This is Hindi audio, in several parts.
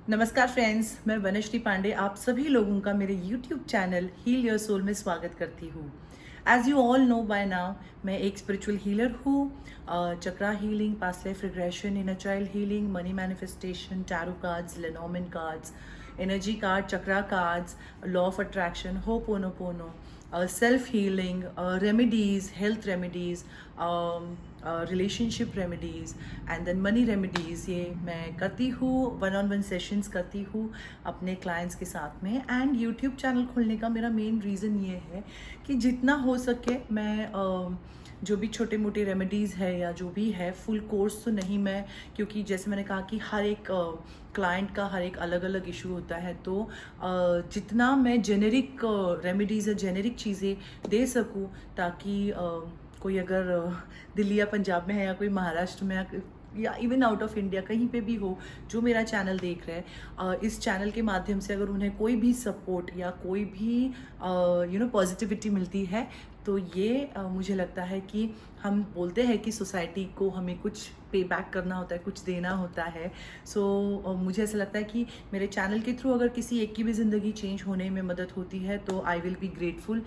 नमस्कार फ्रेंड्स, मैं वनश्री पांडे आप सभी लोगों का मेरे YouTube channel heal your soul में स्वागत करती हूँ। As you all know by now, मैं एक स्पिरिचुअल हीलर हूँ। Chakra healing, past life regression, inner child healing, money manifestation, tarot cards, Lenormand cards, energy card, chakra cards, law of attraction, hooponopono, self healing, remedies, health remedies, relationship remedies and then money remedies, ये मैं करती हूँ। वन ऑन वन सेशंस करती हूँ अपने क्लाइंट्स के साथ में। एंड यूट्यूब चैनल खोलने का मेरा मेन रीज़न ये है कि जितना हो सके मैं जो भी छोटे मोटे रेमेडीज़ है या जो भी है, फुल कोर्स तो नहीं मैं, क्योंकि जैसे मैंने कहा कि हर एक क्लाइंट का हर एक अलग अलग इशू होता है, तो जितना मैं जेनेरिक रेमेडीज़ या जेनेरिक चीज़ें दे सकूँ, ताकि कोई अगर दिल्ली या पंजाब में है या कोई महाराष्ट्र में या इवन आउट ऑफ इंडिया कहीं पे भी हो जो मेरा चैनल देख रहे हैं, इस चैनल के माध्यम से अगर उन्हें कोई भी सपोर्ट या कोई भी पॉजिटिविटी मिलती है, तो ये मुझे लगता है कि हम बोलते हैं कि सोसाइटी को हमें कुछ पे बैक करना होता है, कुछ देना होता है। सो मुझे ऐसा लगता है कि मेरे चैनल के थ्रू अगर किसी एक की भी ज़िंदगी चेंज होने में मदद होती है तो आई विल बी ग्रेटफुल।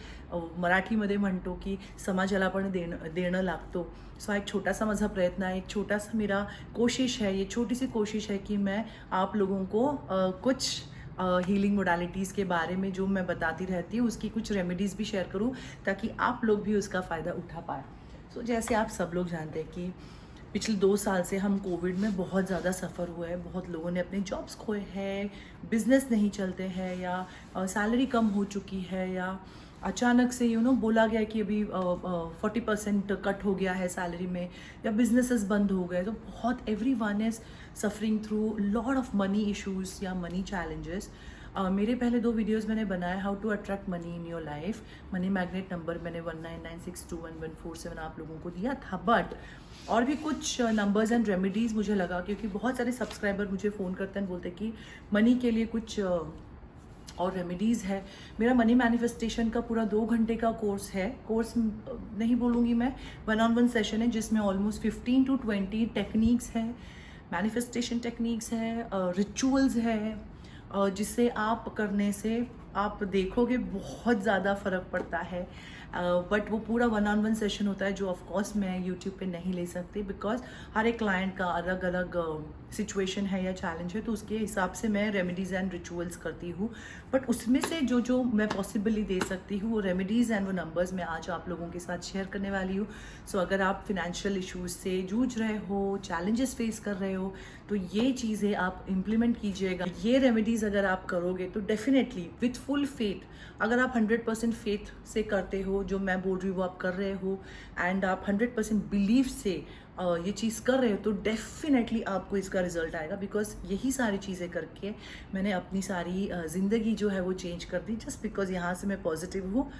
मराठीमध्ये म्हणतो की समाजाला पण देणं लागतो। सो एक छोटासा माझा प्रयत्न आहे, एक छोटासा मेरा कोशिश है, ये छोटी सी कोशिश है कि मैं आप लोगों को कुछ हीलिंग मोडालिटीज़ के बारे में जो मैं बताती रहती हूँ उसकी कुछ रेमेडीज़ भी शेयर करूँ, ताकि आप लोग भी उसका फ़ायदा उठा पाए। सो जैसे आप सब लोग जानते हैं कि पिछले 2 साल से हम कोविड में बहुत ज़्यादा सफ़र हुए हैं। बहुत लोगों ने अपने जॉब्स खोए हैं, बिजनेस नहीं चलते हैं, या सैलरी कम हो चुकी है, या अचानक से बोला गया कि अभी 40% कट हो गया है सैलरी में, या बिजनेसेस बंद हो गए। तो बहुत everyone is suffering through lot of money issues या मनी चैलेंजेस। मेरे पहले 2 वीडियोस मैंने बनाए, how to attract money in your life. Money magnet number मैंने 1996211147 आप लोगों को दिया था, बट और भी कुछ नंबर्स एंड रेमेडीज़ मुझे लगा, क्योंकि बहुत सारे सब्सक्राइबर मुझे फ़ोन करते हैं, बोलते कि मनी के लिए कुछ और रेमेडीज़ है। मेरा मनी मैनिफेस्टेशन का पूरा 2 घंटे का कोर्स है। कोर्स नहीं बोलूँगी मैं, वन ऑन वन सेशन है जिसमें ऑलमोस्ट 15 to 20 टेक्निक्स है, मैनिफेस्टेशन टेक्निक्स है, रिचुअल्स है, जिसे आप करने से आप देखोगे बहुत ज़्यादा फ़र्क पड़ता है। बट वो पूरा वन ऑन वन सेशन होता है जो ऑफ कोर्स मैं यूट्यूब पे नहीं ले सकती, बिकॉज हर एक क्लाइंट का अलग अलग सिचुएशन है या चैलेंज है, तो उसके हिसाब से मैं रेमेडीज़ एंड रिचुअल्स करती हूँ। बट उसमें से जो जो मैं पॉसिबली दे सकती हूँ, वो रेमेडीज़ एंड वो नंबर्स मैं आज आप लोगों के साथ शेयर करने वाली हूँ। सो अगर आप फिनेंशियल इश्यूज से जूझ रहे हो, चैलेंजेस फेस कर रहे हो, तो ये चीज़ें आप इम्प्लीमेंट कीजिएगा। ये रेमेडीज़ अगर आप करोगे तो डेफिनेटली विथ फुल फेथ, अगर आप 100% फेथ से करते हो, जो मैं बोल रही हूँ वो आप कर रहे हो, एंड आप 100% बिलीव से ये चीज़ कर रहे हो, तो डेफिनेटली आपको इसका रिजल्ट आएगा। बिकॉज यही सारी चीज़ें करके मैंने अपनी सारी ज़िंदगी जो है वो चेंज कर दी, जस्ट बिकॉज यहाँ से मैं पॉजिटिव हूँ।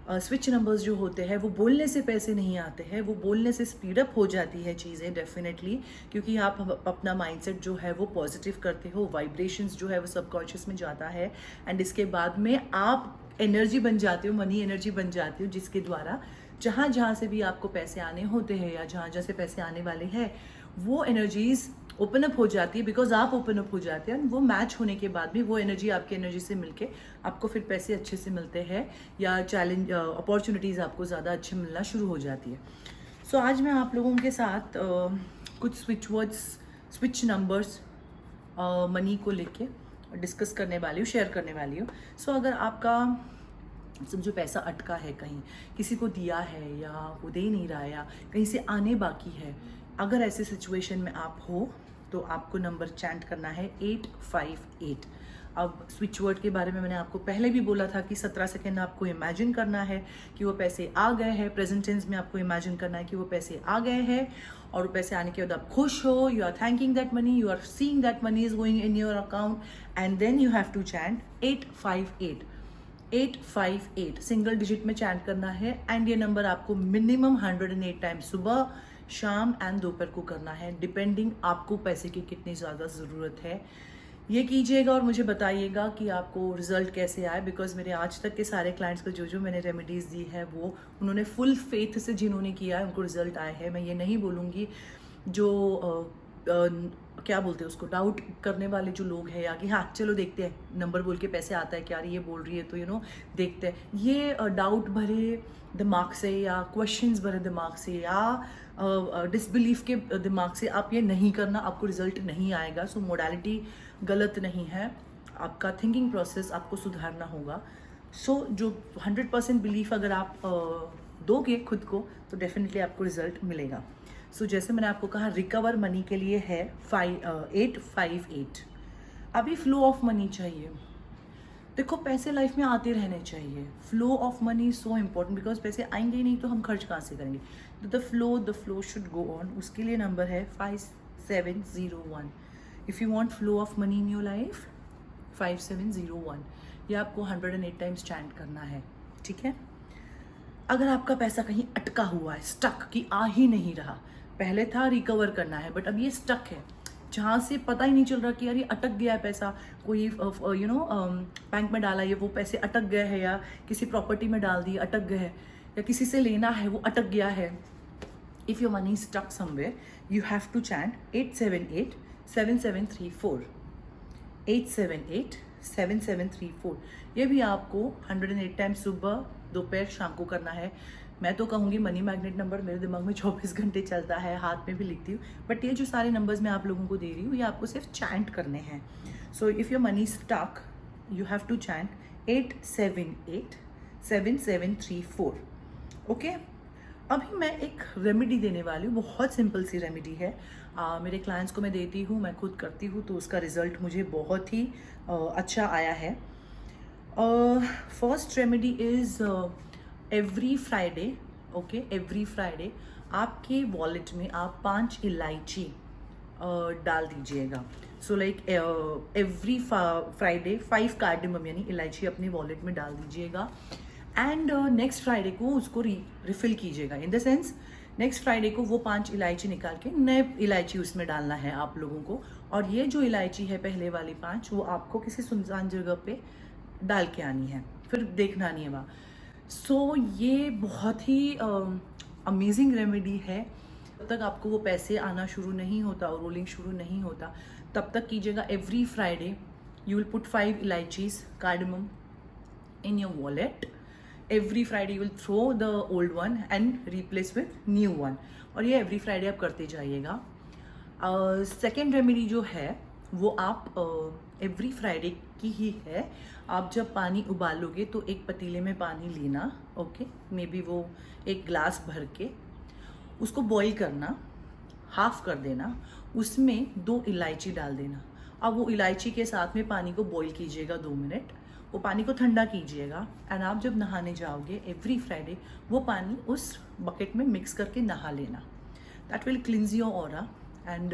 स्विच नंबर्स जो होते हैं वो बोलने से पैसे नहीं आते हैं, वो बोलने से स्पीड अप हो जाती है चीज़ें डेफिनेटली, क्योंकि आप अपना माइंडसेट जो है वो पॉजिटिव करते हो, वाइब्रेशंस जो है वो सबकॉन्शियस में जाता है, एंड इसके बाद में आप एनर्जी बन जाते हो, मनी एनर्जी बन जाती हो, जिसके द्वारा जहाँ जहाँ से भी आपको पैसे आने होते हैं या जहाँ जहाँ से पैसे आने वाले हैं, वो एनर्जीज ओपन अप हो जाती है, बिकॉज आप ओपन अप हो जाते हैं, वो मैच होने के बाद भी वो एनर्जी आपकी एनर्जी से मिलके आपको फिर पैसे अच्छे से मिलते हैं, या चैलेंज अपॉर्चुनिटीज़ आपको ज़्यादा अच्छे मिलना शुरू हो जाती है। सो आज मैं आप लोगों के साथ कुछ switch words, switch numbers money को लेके डिस्कस करने वाली हूँ, शेयर करने वाली हूँ। सो अगर आपका समझो पैसा अटका है, कहीं किसी को दिया है या वो दे नहीं रहा है, या कहीं से आने बाकी है, अगर ऐसे सिचुएशन में आप हो, तो आपको नंबर चैंट करना है 858। अब स्विच वर्ड के बारे में मैंने आपको पहले भी बोला था कि 17 सेकेंड आपको इमेजिन करना है कि वो पैसे आ गए हैं। प्रेजेंट टेंस में आपको इमेजिन करना है कि वो पैसे आ गए हैं, और वो पैसे आने के बाद आप खुश हो, you are thanking that money, you are seeing that money is going in your account, and then you have to chant 858। 858 single digit में चैंट करना है, एंड ये नंबर आपको मिनिमम 108 टाइम्स सुबह, शाम एंड दोपहर को करना है, डिपेंडिंग आपको पैसे की कितनी ज़्यादा ज़रूरत है। ये कीजिएगा और मुझे बताइएगा कि आपको रिजल्ट कैसे आए, बिकॉज मेरे आज तक के सारे क्लाइंट्स को जो जो मैंने रेमेडीज़ दी है वो उन्होंने फुल फेथ से जिन्होंने किया है उनको रिजल्ट आए हैं। मैं ये नहीं बोलूँगी जो क्या बोलते हैं उसको, डाउट करने वाले जो लोग हैं, या कि हाँ चलो देखते हैं, नंबर बोल के पैसे आता है क्या, ये बोल रही है तो देखते हैं, ये डाउट भरे दिमाग से या क्वेश्चंस भरे दिमाग से या डिसबिलीफ के दिमाग से आप ये नहीं करना, आपको रिजल्ट नहीं आएगा। सो मोडालिटी गलत नहीं है, आपका थिंकिंग प्रोसेस आपको सुधारना होगा। सो जो 100% बिलीफ अगर आप दोगे खुद को तो डेफिनेटली आपको रिजल्ट मिलेगा। सो जैसे मैंने आपको कहा, रिकवर मनी के लिए है 858। अभी फ्लो ऑफ मनी चाहिए। देखो पैसे लाइफ में आते रहने चाहिए, flow of money so important, because पैसे आएंगे ही नहीं तो हम खर्च कहाँ से करेंगे। तो the flow should go on. उसके लिए नंबर है 5701। If you want flow of money in your life, 5701, ये आपको 108 टाइम्स चैंट करना है, ठीक है। अगर आपका पैसा कहीं अटका हुआ है, स्टक, कि आ ही नहीं रहा, पहले था रिकवर करना है बट अब ये स्टक है, जहाँ से पता ही नहीं चल रहा कि यार ये अटक गया है पैसा, कोई बैंक में डाला है वो पैसे अटक गए हैं, या किसी प्रॉपर्टी में डाल दिए अटक गए हैं, या किसी से लेना है वो अटक गया है। If your money stuck somewhere, you have to chant 878-7734, 878-7734। ये भी आपको 108 टाइम्स सुबह, दोपहर, शाम को करना है। मैं तो कहूँगी मनी मैग्नेट नंबर मेरे दिमाग में 24 घंटे चलता है, हाथ में भी लिखती हूँ, बट ये जो सारे नंबर्स मैं आप लोगों को दे रही हूँ ये आपको सिर्फ चैंट करने हैं। So if your money stuck, you have to chant 878-7734। Okay, अभी मैं एक रेमेडी देने वाली हूँ, बहुत सिंपल सी रेमेडी है। मेरे क्लाइंट्स को मैं देती हूँ, मैं खुद करती हूँ, तो उसका रिजल्ट मुझे बहुत ही अच्छा आया है। First remedy is every Friday, okay, every Friday आपके वॉलेट में आप 5 इलायची डाल दीजिएगा। So like every Friday 5 cardamom यानी इलायची अपने वॉलेट में डाल दीजिएगा, एंड नेक्स्ट फ्राइडे को उसको रिफिल कीजिएगा। In the sense next Friday को वो 5 इलायची निकाल के नए इलायची उसमें डालना है आप लोगों को, और ये जो इलायची है पहले वाली 5 वो आपको किसी सुनसान जगह पे डाल के आनी है, फिर देखना नहीं है वहाँ। सो ये बहुत ही अमेजिंग रेमेडी है। तब तक आपको वो पैसे आना शुरू नहीं होता और रोलिंग शुरू नहीं होता, तब तक कीजिएगा। Every Friday you will put 5 इलायचीज cardamom in your wallet. Every Friday you will throw the old one and replace with new one, और ये every Friday आप करते जाइएगा। सेकेंड रेमेडी जो है वो आप एवरी फ्राइडे की ही है। आप जब पानी उबालोगे तो एक पतीले में पानी लेना, ओके, मे बी वो एक ग्लास भर के उसको बॉईल करना, हाफ कर देना, उसमें 2 इलायची डाल देना। अब वो इलायची के साथ में पानी को बॉईल कीजिएगा 2 मिनट, वो पानी को ठंडा कीजिएगा, एंड आप जब नहाने जाओगे एवरी फ्राइडे वो पानी उस बकेट में मिक्स करके नहा लेना। That will cleanse your aura, and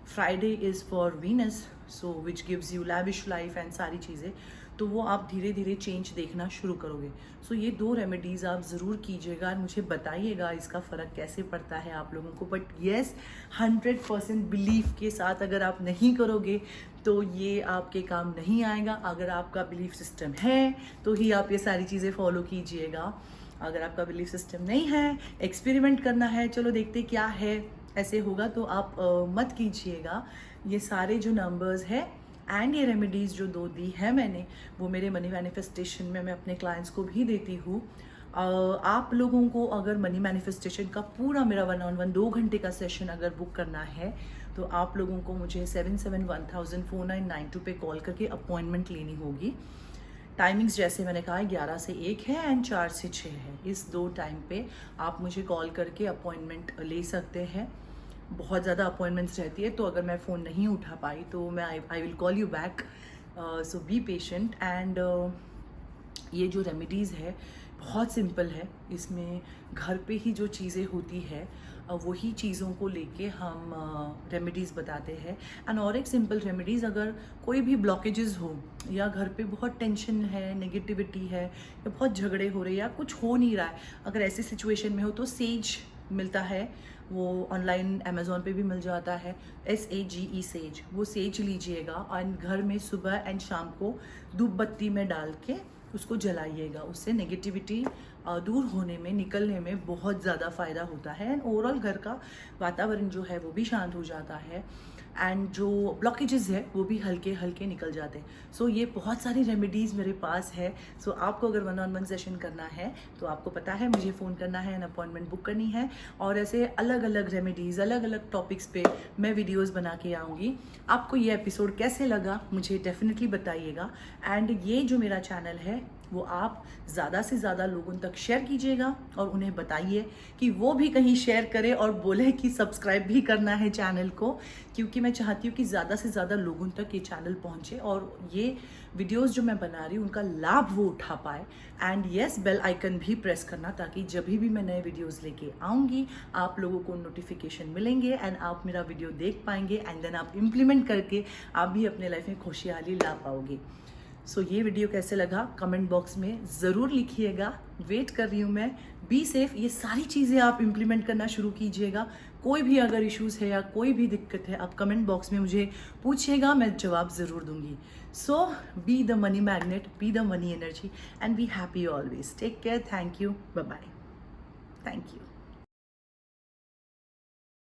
Friday is for Venus, so which gives you lavish life and सारी चीज़ें, तो वो आप धीरे धीरे चेंज देखना शुरू करोगे। सो ये 2 रेमेडीज़ आप ज़रूर कीजिएगा और मुझे बताइएगा इसका फ़र्क कैसे पड़ता है आप लोगों को। बट येस, 100% बिलीफ के साथ अगर आप नहीं करोगे तो ये आपके काम नहीं आएगा। अगर आपका बिलीफ सिस्टम है तो ही आप ये सारी चीज़ें फॉलो कीजिएगा। अगर आपका बिलीफ सिस्टम नहीं है, एक्सपेरिमेंट करना है, चलो देखते क्या है, ऐसे होगा तो आप मत कीजिएगा। ये सारे जो नंबर्स है एंड ये रेमेडीज़ जो 2 दी है मैंने, वो मेरे मनी मैनिफेस्टेशन में मैं अपने क्लाइंट्स को भी देती हूँ। आप लोगों को अगर मनी मैनिफेस्टेशन का पूरा मेरा 1-on-1 2 घंटे का सेशन अगर बुक करना है तो आप लोगों को मुझे 77104992 पे कॉल करके अपॉइंटमेंट लेनी होगी। टाइमिंग्स जैसे मैंने कहा 11 से 1 है एंड 4 से 6 है। इस 2 टाइम पे आप मुझे कॉल करके अपॉइंटमेंट ले सकते हैं। बहुत ज़्यादा अपॉइंटमेंट्स रहती है तो अगर मैं फ़ोन नहीं उठा पाई तो मैं I will call you back, so be patient. And ये जो रेमेडीज़ है बहुत सिंपल है, इसमें घर पे ही जो चीज़ें होती है वही चीज़ों को लेके हम रेमेडीज़ बताते हैं। एंड और एक सिंपल रेमेडीज़, अगर कोई भी ब्लॉकेजेस हो या घर पे बहुत टेंशन है, नेगेटिविटी है, या बहुत झगड़े हो रहे हैं या कुछ हो नहीं रहा है, अगर ऐसी सिचुएशन में हो तो सेज मिलता है, वो ऑनलाइन अमेज़ॉन पे भी मिल जाता है, SAGE सेज, वो सेज लीजिएगा एंड घर में सुबह एंड शाम को धूप बत्ती में डाल के उसको जलाइएगा। उससे नेगेटिविटी दूर होने में, निकलने में बहुत ज़्यादा फ़ायदा होता है। एंड ओवरऑल घर का वातावरण जो है वो भी शांत हो जाता है एंड जो ब्लॉकेजेस है वो भी हल्के हल्के निकल जाते हैं। सो ये बहुत सारी रेमेडीज़ मेरे पास है। सो आपको अगर 1-on-1 सेशन करना है तो आपको पता है मुझे फ़ोन करना है, एन अपॉइंटमेंट बुक करनी है, और ऐसे अलग अलग रेमेडीज़, अलग अलग टॉपिक्स पे मैं वीडियोस बना के आऊँगी। आपको ये एपिसोड कैसे लगा मुझे डेफिनेटली बताइएगा। एंड ये जो मेरा चैनल है वो आप ज़्यादा से ज़्यादा लोगों तक शेयर कीजिएगा और उन्हें बताइए कि वो भी कहीं शेयर करें और बोले कि सब्सक्राइब भी करना है चैनल को, क्योंकि मैं चाहती हूँ कि ज़्यादा से ज़्यादा लोगों तक ये चैनल पहुँचे और ये वीडियोस जो मैं बना रही हूँ उनका लाभ वो उठा पाए। एंड येस, बेल आइकन भी प्रेस करना, ताकि जब भी मैं नए वीडियोस लेके आऊँगी आप लोगों को नोटिफिकेशन मिलेंगे एंड आप मेरा वीडियो देख पाएंगे एंड देन आप इम्प्लीमेंट करके आप भी अपने लाइफ में खुशहाली ला पाओगे। सो ये वीडियो कैसे लगा कमेंट बॉक्स में ज़रूर लिखिएगा, वेट कर रही हूँ मैं। बी सेफ, ये सारी चीज़ें आप इम्प्लीमेंट करना शुरू कीजिएगा। कोई भी अगर इश्यूज़ है या कोई भी दिक्कत है आप कमेंट बॉक्स में मुझे पूछिएगा, मैं जवाब ज़रूर दूंगी। So be the money magnet, be the money energy and be happy always. Take care, thank you, bye bye, thank you.